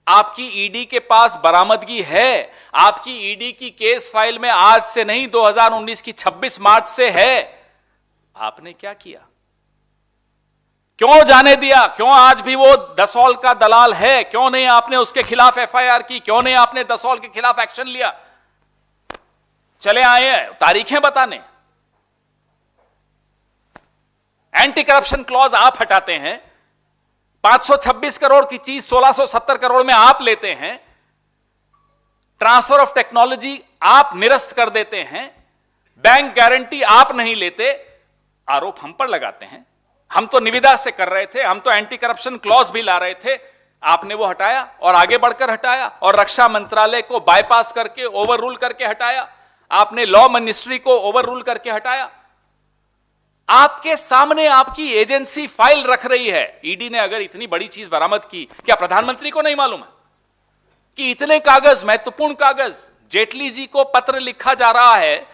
आपकी ईडी के पास बरामदगी है। आपकी ईडी की केस फाइल में आज से नहीं 2019 की 26 मार्च से है। आपने क्या किया? क्यों जाने दिया? क्यों आज भी वो दसौल का दलाल है? क्यों नहीं आपने उसके खिलाफ एफआईआर की? क्यों नहीं आपने दसौल के खिलाफ एक्शन लिया? चले आए हैं तारीखें बताने। एंटी करप्शन क्लॉज आप हटाते हैं, 526 करोड़ की चीज 1670 करोड़ में आप लेते हैं, ट्रांसफर ऑफ टेक्नोलॉजी आप निरस्त कर देते हैं, बैंक गारंटी आप नहीं लेते, आरोप हम पर लगाते हैं। हम तो निविदा से कर रहे थे, हम तो एंटी करप्शन क्लॉज भी ला रहे थे, आपने वो हटाया और आगे बढ़कर हटाया और रक्षा मंत्रालय को बाईपास करके ओवर रूल करके हटाया। आपने लॉ मिनिस्ट्री को ओवर रूल करके हटाया। आपके सामने आपकी एजेंसी फाइल रख रही है। ईडी ने अगर इतनी बड़ी चीज बरामद की, क्या प्रधानमंत्री को नहीं मालूम है कि इतने कागज, महत्वपूर्ण कागज, जेटली जी को पत्र लिखा जा रहा है,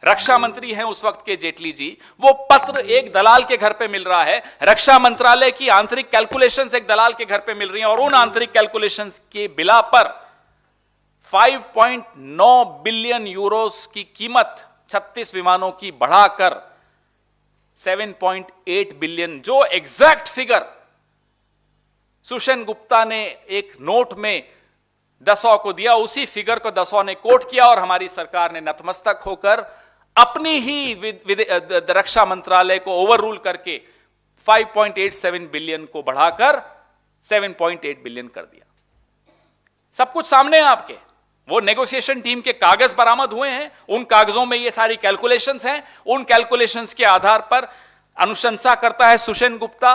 रक्षा मंत्री हैं उस वक्त के जेटली जी, वो पत्र एक दलाल के घर पे मिल रहा है, रक्षा मंत्रालय की आंतरिक कैलकुलेशंस एक दलाल के घर पे मिल रही हैं और उन आंतरिक कैलकुलेशंस के बिला पर 5.9 बिलियन यूरोस की कीमत 36 विमानों की बढ़ाकर 7.8 बिलियन, जो एग्जैक्ट फिगर सुषेण गुप्ता ने एक नोट में दसौं को दिया, उसी फिगर को दसौं ने कोट किया और हमारी सरकार ने नतमस्तक होकर अपनी ही रक्षा मंत्रालय को ओवर रूल करके 5.87 बिलियन को बढ़ाकर 7.8 बिलियन कर दिया। सब कुछ सामने है आपके। वो नेगोशिएशन टीम के कागज बरामद हुए हैं, उन कागजों में ये सारी कैलकुलेशंस हैं। उन कैलकुलेशंस के आधार पर अनुशंसा करता है सुषेण गुप्ता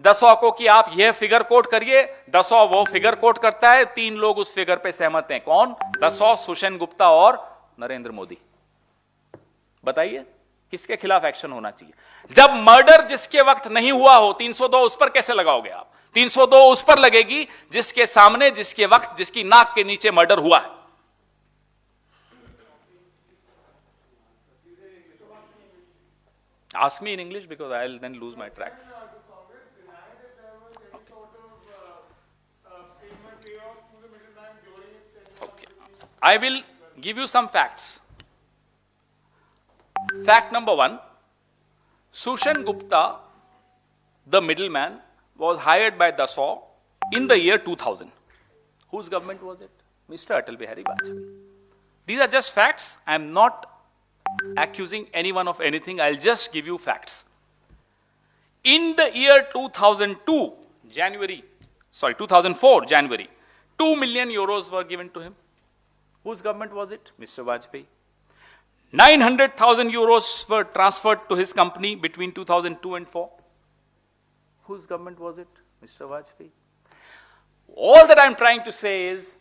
दसौं को कि आप यह फिगर कोट करिए, दसौं वो फिगर कोट करता है, 3 लोग उस फिगर पे सहमत हैं। कौन? दसौं, सुषेण गुप्ता और नरेंद्र मोदी। बताइए किसके खिलाफ एक्शन होना चाहिए? जब मर्डर जिसके वक्त नहीं हुआ हो, 302 उस पर कैसे लगाओगे आप? 302 उस पर लगेगी जिसके सामने, जिसके वक्त, जिसकी नाक के नीचे मर्डर हुआ है। Ask me in English because I'll then lose my track. Okay. I will give you some facts. Fact number 1, Sushen Gupta, the middleman, was hired by Dassault in the year 2000. Whose government was it? Mr. Atal Bihari Vajpayee. These are just facts. I am not accusing anyone of anything. I'll just give you facts. In the year 2004, January, 2 million euros were given to him. Whose government was it? Mr. Vajpayee. 900,000 euros were transferred to his company between 2002 and 4. Whose government was it? Mr. Vajpayee. All that I'm trying to say is,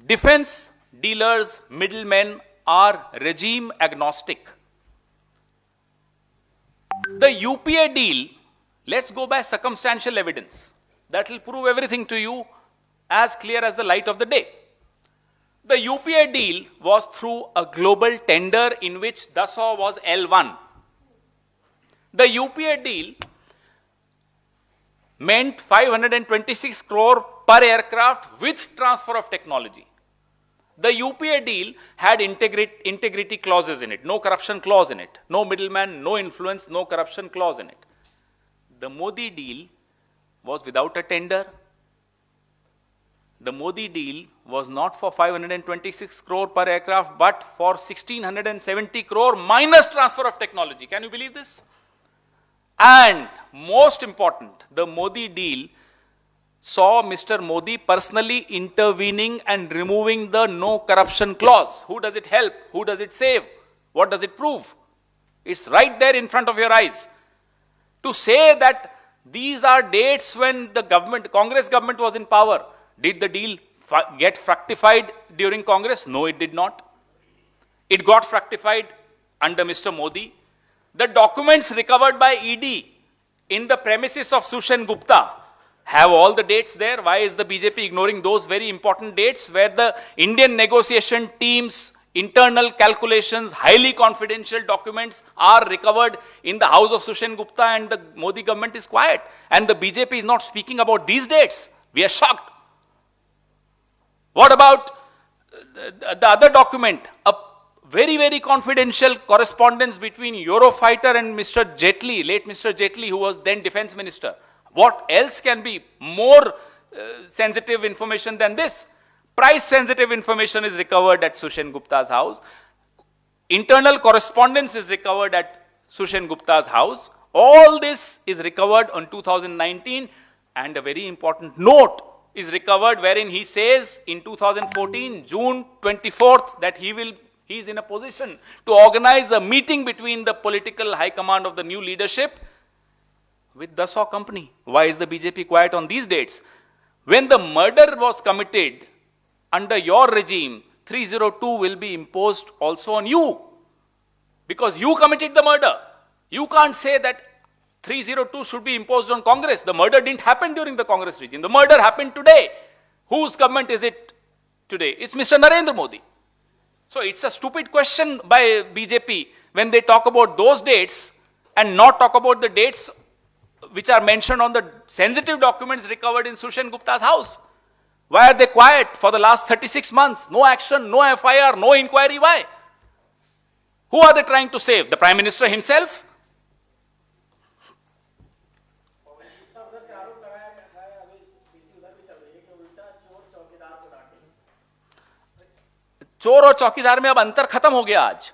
defense dealers, middlemen are regime agnostic. The UPA deal, let's go by circumstantial evidence. That will prove everything to you as clear as the light of the day. The UPA deal was through a global tender in which Dassault was L1. The UPA deal meant 526 crore per aircraft with transfer of technology. The UPA deal had integrity clauses in it, no corruption clause in it, no middleman, no influence, no corruption clause in it. The Modi deal was without a tender. The Modi deal was not for 526 crore per aircraft, but for 1670 crore minus transfer of technology. Can you believe this? And most important, the Modi deal saw Mr. Modi personally intervening and removing the no corruption clause. Who does it help? Who does it save? What does it prove? It's right there in front of your eyes. To say that these are dates when the government, Congress government was in power, did the deal get fructified during Congress? No, it did not. It got fructified under Mr. Modi. The documents recovered by ED in the premises of Sushen Gupta have all the dates there. Why is the BJP ignoring those very important dates where the Indian negotiation teams internal calculations, highly confidential documents are recovered in the house of Sushen Gupta, and the Modi government is quiet. And the BJP is not speaking about these dates. We are shocked. What about the other document? A very, very confidential correspondence between Eurofighter and Mr. Jaitley, late Mr. Jaitley, who was then defense minister. What else can be more sensitive information than this? Price sensitive information is recovered at Sushen Gupta's house. Internal correspondence is recovered at Sushen Gupta's house. All this is recovered on 2019, and a very important note is recovered wherein he says in 2014, June 24th, that he is in a position to organize a meeting between the political high command of the new leadership with Dassault company. Why is the BJP quiet on these dates? When the murder was committed under your regime, 302 will be imposed also on you, because you committed the murder. You can't say that 302 should be imposed on Congress. The murder didn't happen during the Congress regime. The murder happened today. Whose government is it today? It's Mr. Narendra Modi. So it's a stupid question by BJP when they talk about those dates and not talk about the dates which are mentioned on the sensitive documents recovered in Sushen Gupta's house. Why are they quiet for the last 36 months? No action, no FIR, no inquiry. Why? Who are they trying to save? The Prime Minister himself? चोर और चौकीदार में अब अंतर खत्म हो गया। आज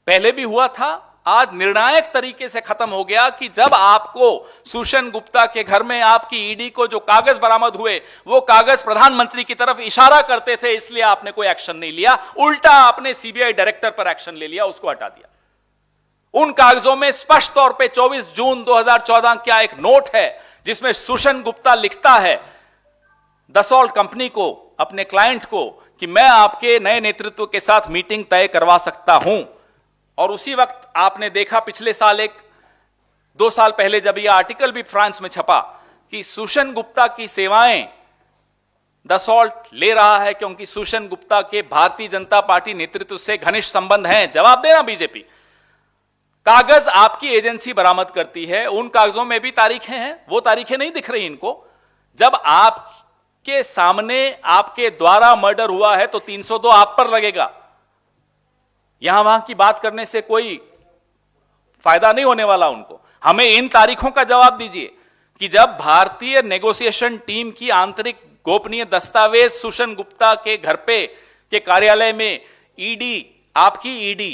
पहले भी हुआ था, आज निर्णायक तरीके से खत्म हो गया कि जब आपको सुशन गुप्ता के घर में आपकी ईडी को जो कागज बरामद हुए, वो कागज प्रधानमंत्री की तरफ इशारा करते थे, इसलिए आपने कोई एक्शन नहीं लिया। उल्टा आपने सीबीआई डायरेक्टर पर एक्शन ले लिया, उसको हटा दिया। उन कागजों में स्पष्ट तौर पे 24 जून 2014 का एक नोट है जिसमें सुशन गुप्ता लिखता है दसॉल्ट कंपनी को, अपने क्लाइंट को, कि मैं आपके नए नेतृत्व के साथ मीटिंग तय करवा सकता हूं। और उसी वक्त आपने देखा पिछले साल 2 साल पहले जब यह आर्टिकल भी फ्रांस में छपा कि सुशन गुप्ता की सेवाएं दसॉल्ट ले रहा है क्योंकि सुशन गुप्ता के भारतीय जनता पार्टी नेतृत्व से घनिष्ठ संबंध हैं। जवाब देना बीजेपी। कागज आपकी एजेंसी बरामद करती है, उन कागजों में भी तारीखें हैं, वो तारीखें नहीं दिख रही इनको। जब आपके सामने आपके द्वारा मर्डर हुआ है तो 302 आप पर लगेगा। यहां वहां की बात करने से कोई फायदा नहीं होने वाला उनको। हमें इन तारीखों का जवाब दीजिए कि जब भारतीय नेगोशिएशन टीम की आंतरिक गोपनीय दस्तावेज सुशन गुप्ता के घर पे के कार्यालय में ईडी, आपकी ईडी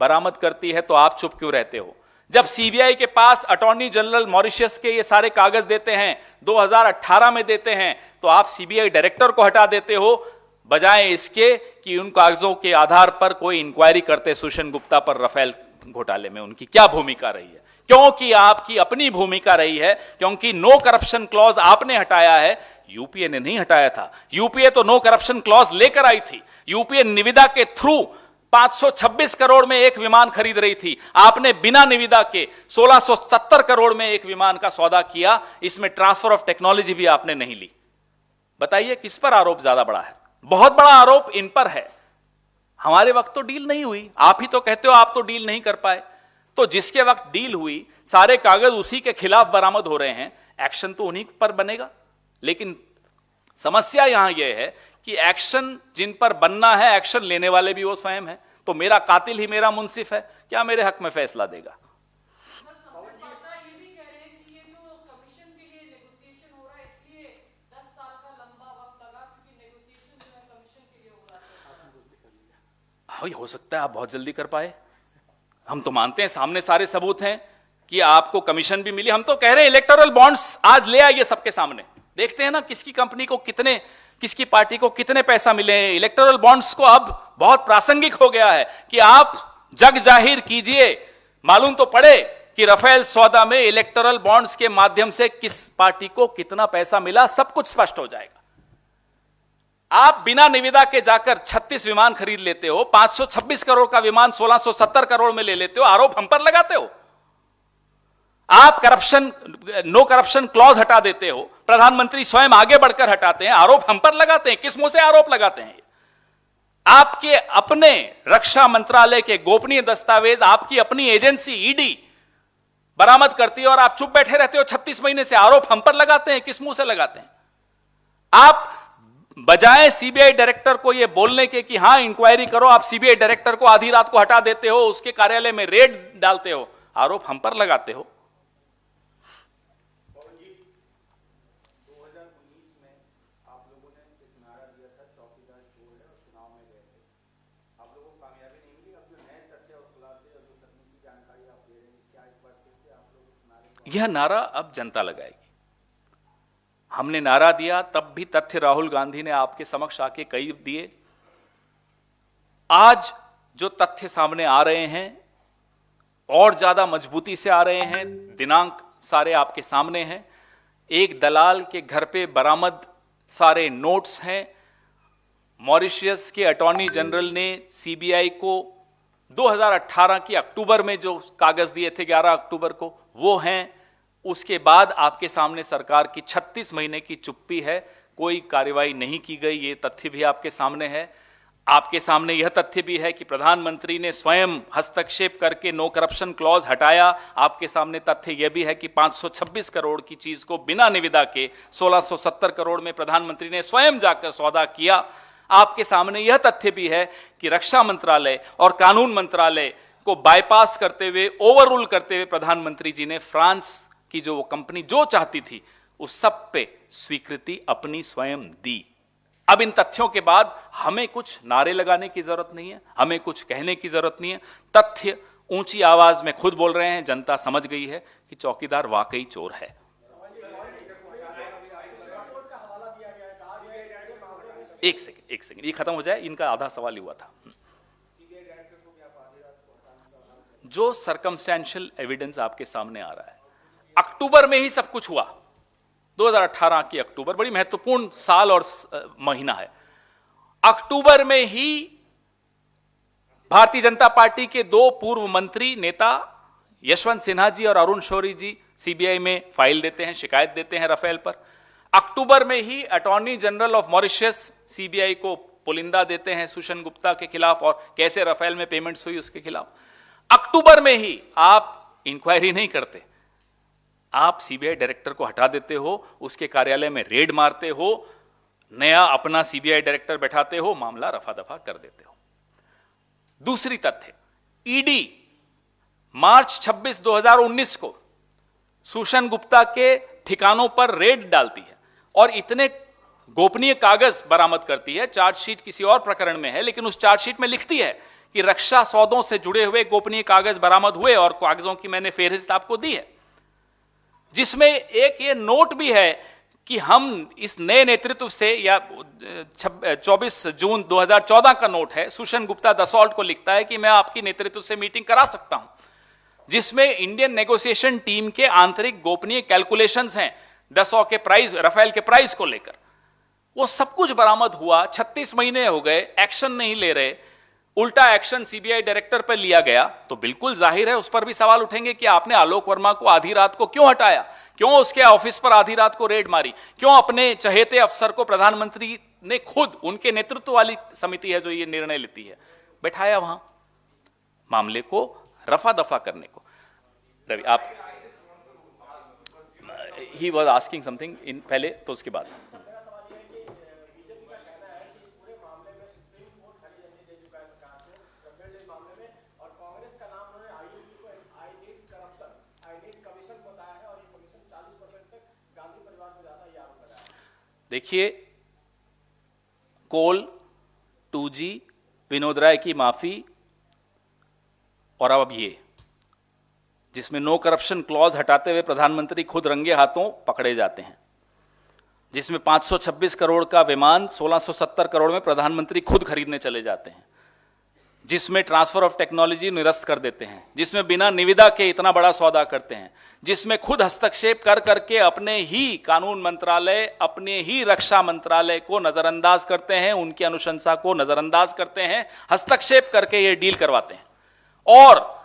बरामद करती है तो आप चुप क्यों रहते हो? जब सीबीआई के पास अटॉर्नी जनरल मॉरिशस के ये सारे कागज देते हैं, 2018 में देते हैं, तो आप सीबीआई डायरेक्टर को हटा देते हो बजाय इसके कि उन कागजों के आधार पर कोई इंक्वायरी करते सुशन गुप्ता पर राफेल घोटाले में उनकी क्या भूमिका रही है। क्योंकि आपकी अपनी भूमिका रही है, क्योंकि नो करप्शन क्लॉज आपने हटाया है, यूपीए ने नहीं हटाया था। यूपीए तो नो करप्शन क्लॉज लेकर आई थी। यूपीए निविदा के थ्रू 526 करोड़ में एक विमान खरीद रही थी, आपने बिना निविदा के 1670 करोड़ में एक विमान का सौदा किया। इसमें ट्रांसफर ऑफ टेक्नोलॉजी भी आपने नहीं ली। बताइए किस पर आरोप ज्यादा बड़ा है? बहुत बड़ा आरोप इन पर है। हमारे वक्त तो डील नहीं हुई, आप ही तो कहते हो आप तो डील नहीं कर पाए। तो जिसके वक्त डील हुई सारे कागज उसी के खिलाफ बरामद हो रहे हैं, एक्शन तो उन्हीं पर बनेगा। लेकिन समस्या यहां यह है कि एक्शन जिन पर बनना है, एक्शन लेने वाले भी वो स्वयं है। तो मेरा कातिल ही मेरा मुंसिफ है, क्या मेरे हक में फैसला देगा? हो सकता है आप बहुत जल्दी कर पाए। हम तो मानते हैं सामने सारे सबूत हैं कि आपको कमीशन भी मिली। हम तो कह रहे हैं इलेक्टोरल बॉन्ड्स आज ले आइए सबके सामने, देखते हैं ना किसकी कंपनी को कितने, किसकी पार्टी को कितने पैसा मिले हैं। इलेक्टोरल बॉन्ड्स को अब बहुत प्रासंगिक हो गया है कि आप जग जाहिर कीजिए, मालूम तो पड़े कि राफेल सौदा में इलेक्टोरल बॉन्ड्स के माध्यम से किस पार्टी को कितना पैसा मिला, सब कुछ स्पष्ट हो जाएगा। आप बिना निविदा के जाकर 36 विमान खरीद लेते हो, 526 करोड़ का विमान 1670 करोड़ में ले लेते हो, आरोप हम पर लगाते हो। आप करप्शन, नो करप्शन क्लॉज हटा देते हो, प्रधानमंत्री स्वयं आगे बढ़कर हटाते हैं, आरोप हम पर लगाते हैं। किस मुंह से आरोप लगाते हैं? आपके अपने रक्षा मंत्रालय के गोपनीय दस्तावेज आपकी अपनी एजेंसी ईडी बरामद करती है और आप चुप बैठे रहते हो। 36 महीने से आरोप हम पर लगाते हैं, किस मुंह से लगाते हैं? आप बजाय सीबीआई डायरेक्टर को यह बोलने के कि हां इंक्वायरी करो, आप सीबीआई डायरेक्टर को आधी रात को हटा देते हो, उसके कार्यालय में रेड डालते हो, आरोप हम पर लगाते हो। यह नारा अब जनता लगाएगी। हमने नारा दिया तब भी तथ्य राहुल गांधी ने आपके समक्ष आके कई दिए। आज जो तथ्य सामने आ रहे हैं और ज्यादा मजबूती से आ रहे हैं, दिनांक सारे आपके सामने हैं। एक दलाल के घर पे बरामद सारे नोट्स हैं। मॉरिशस के अटॉर्नी जनरल ने सीबीआई को 2018 की अक्टूबर में जो कागज दिए थे 11 अक्टूबर को, वो हैं। उसके बाद आपके सामने सरकार की 36 महीने की चुप्पी है, कोई कार्रवाई नहीं की गई। ये तथ्य भी आपके सामने है। आपके सामने यह तथ्य भी है कि प्रधानमंत्री ने स्वयं हस्तक्षेप करके नो करप्शन क्लॉज हटाया। आपके सामने तथ्य यह भी है कि 526 करोड़ की चीज को बिना निविदा के 1670 करोड़ में प्रधानमंत्री ने स्वयं जाकर सौदा किया। आपके सामने यह तथ्य भी है कि रक्षा मंत्रालय और कानून मंत्रालय को बाईपास करते हुए, ओवररूल करते हुए प्रधानमंत्री जी ने फ्रांस की जो वो कंपनी जो चाहती थी उस सब पे स्वीकृति अपनी स्वयं दी। अब इन तथ्यों के बाद हमें कुछ नारे लगाने की जरूरत नहीं है, हमें कुछ कहने की जरूरत नहीं है। तथ्य ऊंची आवाज में खुद बोल रहे हैं। जनता समझ गई है कि चौकीदार वाकई चोर है। एक सेकंड ये खत्म हो जाए, इनका आधा सवाल हुआ था। जो सर्कमस्टेंशियल एविडेंस आपके सामने आ रहा है, अक्टूबर में ही सब कुछ हुआ। 2018 की अक्टूबर बड़ी महत्वपूर्ण साल और महीना है। अक्टूबर में ही भारतीय जनता पार्टी के दो पूर्व मंत्री नेता यशवंत सिन्हा जी और अरुण शौरी जी सीबीआई में फाइल देते हैं, शिकायत देते हैं राफेल पर। अक्टूबर में ही attorney general of Mauritius CBI को पुलिंदा देते हैं सुषन गुप्ता के खिलाफ और कैसे राफेल में पेमेंट्स हुई उसके खिलाफ। अक्टूबर में ही आप इंक्वायरी नहीं करते, आप सीबीआई डायरेक्टर को हटा देते हो, उसके कार्यालय में रेड मारते हो, नया अपना सीबीआई डायरेक्टर बैठाते हो, मामला रफा दफा कर देते हो। दूसरी तथ्य, ईडी मार्च 26, 2019 को सुषन गुप्ता के ठिकानों पर रेड डालती है और इतने गोपनीय कागज बरामद करती है। चार्जशीट किसी और प्रकरण में है, लेकिन उस चार्जशीट में लिखती है कि रक्षा सौदों से जुड़े हुए गोपनीय कागज बरामद हुए और कागजों की मैंने फेहरिस्त आपको दी है, जिसमें एक ये नोट भी है कि हम इस नए नेतृत्व से, या 24 जून 2014 का नोट है, सुषन गुप्ता दसॉल्ट को लिखता है कि मैं आपकी नेतृत्व से मीटिंग करा सकता हूं, जिसमें इंडियन नेगोशिएशन टीम के आंतरिक गोपनीय कैलकुलेशंस हैं दसॉ के प्राइस, राफेल के प्राइस को लेकर। वो सब कुछ बरामद हुआ। 36 महीने हो गए, एक्शन नहीं ले रहे। उल्टा एक्शन सीबीआई डायरेक्टर पर लिया गया, तो बिल्कुल जाहिर है उस पर भी सवाल उठेंगे कि आपने आलोक वर्मा को आधी रात को क्यों हटाया, क्यों उसके ऑफिस पर आधी रात को रेड मारी, क्यों अपने चहेते अफसर को प्रधानमंत्री ने खुद, उनके नेतृत्व वाली समिति है जो ये निर्णय लेती है, बैठाया वहां मामले को रफा दफा करने को। रवि, आप he was asking something in पहले, तो उसके बाद देखिए, कोल, 2G, विनोद राय की माफी और अब ये, जिसमें नो करप्शन क्लॉज हटाते हुए प्रधानमंत्री खुद रंगे हाथों पकड़े जाते हैं, जिसमें 526 करोड़ का विमान 1670 करोड़ में प्रधानमंत्री खुद खरीदने चले जाते हैं, जिसमें ट्रांसफर ऑफ टेक्नोलॉजी निरस्त कर देते हैं, जिसमें बिना निविदा के इतना बड़ा सौदा करते हैं, जिसमें खुद हस्तक्षेप कर करके अपने ही कानून मंत्रालय, अपने ही रक्षा मंत्रालय को नजरअंदाज करते हैं, उनकी अनुशंसा को नजरअंदाज करते हैं, हस्तक्षेप करके ये डील करवाते हैं। और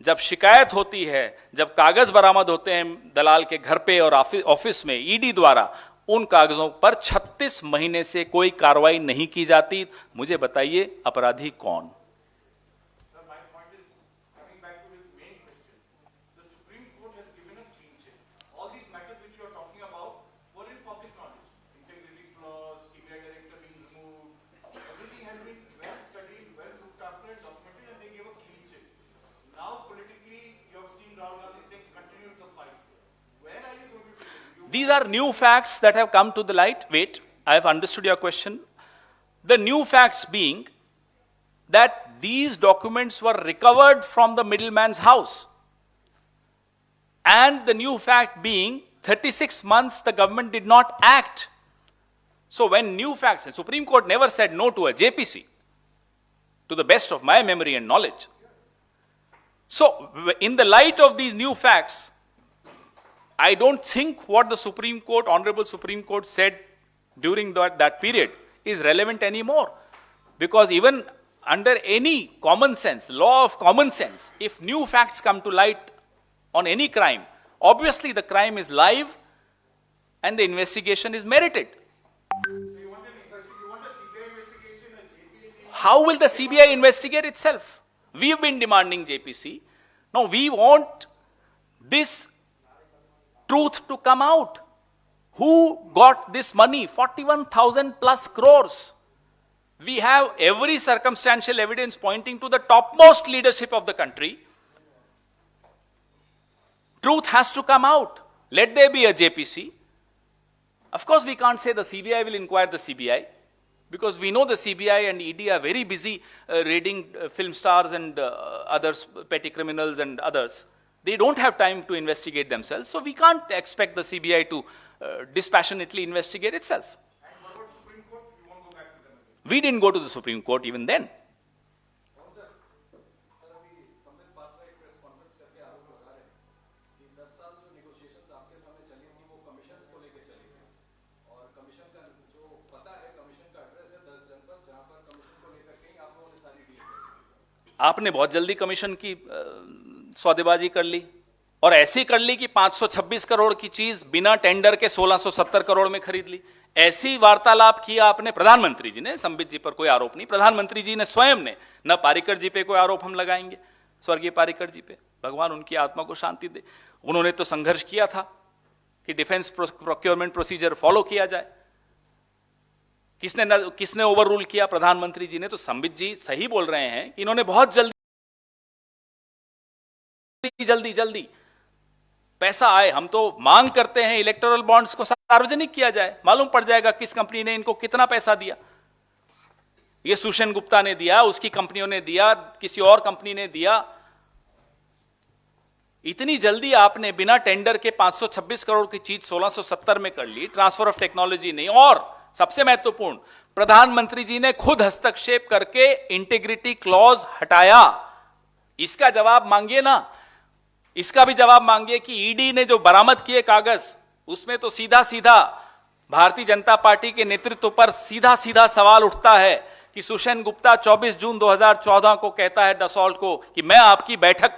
जब शिकायत होती है, जब कागज बरामद होते हैं दलाल के घर पे और ऑफिस में ईडी द्वारा, उन कागजों पर 36 महीने से कोई कार्रवाई नहीं की जाती। मुझे बताइए अपराधी कौन? These are new facts that have come to the light. Wait, I have understood your question. The new facts being that these documents were recovered from the middleman's house. And the new fact being 36 months the government did not act. So when new facts, and Supreme Court never said no to a JPC, to the best of my memory and knowledge. So in the light of these new facts, I don't think what the Supreme Court, Honorable Supreme Court said during that period is relevant anymore. Because even under any common sense, law of common sense, if new facts come to light on any crime, obviously the crime is live and the investigation is merited. How will the CBI investigate itself? We've been demanding JPC. Now we want this truth to come out. Who got this money? 41,000 plus crores. We have every circumstantial evidence pointing to the topmost leadership of the country. Truth has to come out. Let there be a JPC. Of course, we can't say the CBI will inquire the CBI, because we know the CBI and ED are very busy raiding film stars and others, petty criminals and others. They don't have time to investigate themselves, so we can't expect the CBI to dispassionately investigate itself. And what about Supreme Court? You won't go back to them again? We didn't go to the Supreme Court even then. आपने बहुत जल्दी कमीशन की सौदेबाजी कर ली, और ऐसी कर ली कि 526 करोड़ की चीज बिना टेंडर के 1670 करोड़ में खरीद ली। ऐसी वार्तालाप किया आपने प्रधानमंत्री जी ने, संबित जी पर कोई आरोप नहीं, प्रधानमंत्री जी ने स्वयं ने, न पारिकर जी पे कोई आरोप हम लगाएंगे, स्वर्गीय पारिकर जी पे, भगवान उनकी आत्मा को शांति दे। उन्होंने तो संघर्ष किया था कि डिफेंस प्रोक्योरमेंट प्रोसीजर फॉलो किया जाए। किसने ओवर रूल किया? प्रधानमंत्री जी ने। तो संबित जी सही बोल रहे हैं कि इन्होंने बहुत जल्दी पैसा आए। हम तो मांग करते हैं इलेक्टोरल बॉन्ड्स को सार्वजनिक किया जाए, मालूम पड़ जाएगा किस कंपनी ने इनको कितना पैसा दिया। ये सुषेण गुप्ता ने दिया, उसकी कंपनियों ने दिया, किसी और कंपनी ने दिया। इतनी जल्दी आपने बिना टेंडर के 526 करोड़ की चीज 1670 में कर ली, ट्रांसफर ऑफ टेक्नोलॉजी नहीं, और सबसे महत्वपूर्ण, प्रधानमंत्री जी ने खुद हस्तक्षेप करके इंटीग्रिटी क्लॉज हटाया। इसका जवाब मांगिए ना, इसका भी जवाब मांगिए कि ईडी ने जो बरामद किए कागज, उसमें तो सीधा सीधा भारतीय जनता पार्टी के नेतृत्व पर सीधा सीधा सवाल उठता है कि सुषेण गुप्ता 24 जून 2014 को कहता है डसॉल्ट को कि मैं आपकी बैठक